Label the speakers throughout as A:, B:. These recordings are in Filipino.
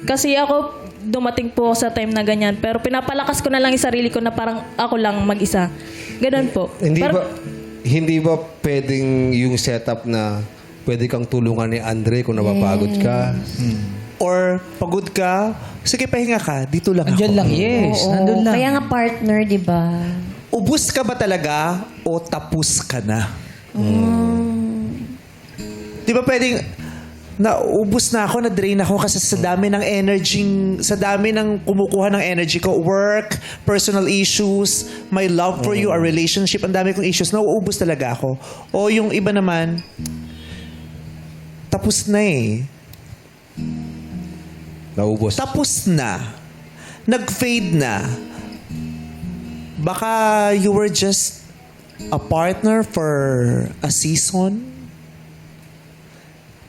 A: Kasi ako, dumating po ako sa time na ganyan. Pero pinapalakas ko na lang yung sarili ko na parang ako lang mag-isa. Ganun po.
B: Hindi ba pwedeng yung setup na pwede kang tulungan ni Andre kung napapagod ka?
C: Or pagod ka, sige pahinga ka, dito lang ako.
D: Andiyan lang, yes.
E: Oo.
D: Nandun lang.
E: Kaya nga partner, di ba?
C: Ubus ka ba talaga o tapos ka na? Di ba pwedeng naubos na ako, na-drain ako kasi sa dami ng energy, sa dami ng kumukuha ng energy ko, work, personal issues, my love for you, our relationship, ang dami kong issues, nauubos talaga ako. O yung iba naman, tapos na eh.
B: Naubos.
C: Tapos na. Nag-fade na. Baka you were just a partner for a season.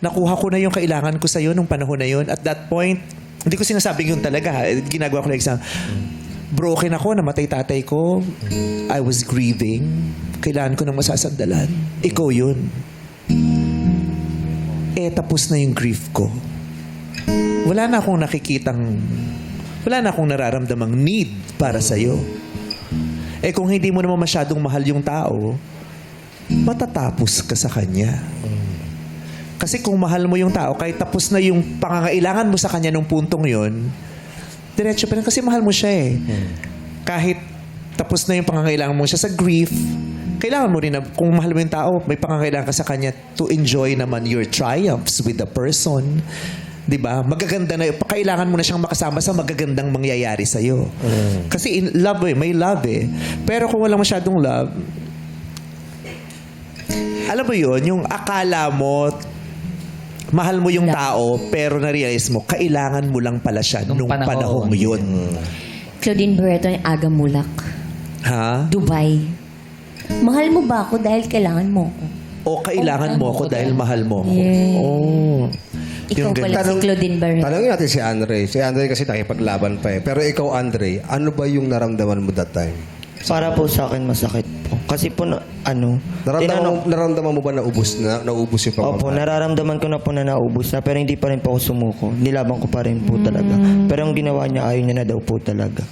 C: Nakuha ko na yung kailangan ko sa'yo nung panahon na yun. At that point, hindi ko sinasabing yun talaga. Ginagawa ko na exam. Broken ako, namatay tatay ko. I was grieving. Kailangan ko ng masasandalan. Ikaw yun. Tapos na yung grief ko. Wala na akong wala na akong nararamdamang need para sa'yo. Kung hindi mo naman masyadong mahal yung tao, matatapos ka sa kanya. Kasi kung mahal mo yung tao, kahit tapos na yung pangangailangan mo sa kanya nung puntong yun, diretso pa rin kasi mahal mo siya eh. Kahit tapos na yung pangangailangan mo siya sa grief, kailangan mo rin na, kung mahal mo yung tao, may pangangailangan ka sa kanya to enjoy naman your triumphs with the person. Diba? Magaganda na, kailangan mo na siyang makasama sa magagandang mangyayari sa'yo. Kasi in love may love eh. Pero kung walang masyadong love, alam mo yun, yung akala mo, mahal mo yung tao, pero na-realize mo, kailangan mo lang pala siya nung panahong yun.
E: Claudine Barreto ng Aga Mulak.
C: Ha?
E: Dubai. Mahal mo ba ako dahil kailangan mo ako?
C: O kailangan mo ako dahil mahal mo ako.
E: Yeah.
C: Oh.
E: Ikaw pala si Claudine Barreto.
B: Tanongin natin si Andre. Si Andre kasi nakipaglaban pa eh. Pero ikaw, Andre, ano ba yung naramdaman mo that time?
F: Para po sa akin masakit po. Kasi po
B: Naramdaman mo ba naubos yung pagmamahal?
F: Opo, nararamdaman ko na po na naubos na pero hindi pa rin po ako sumuko. Nilaban ko pa rin po talaga. Pero ang ginawa niya ayaw niya na daw po talaga.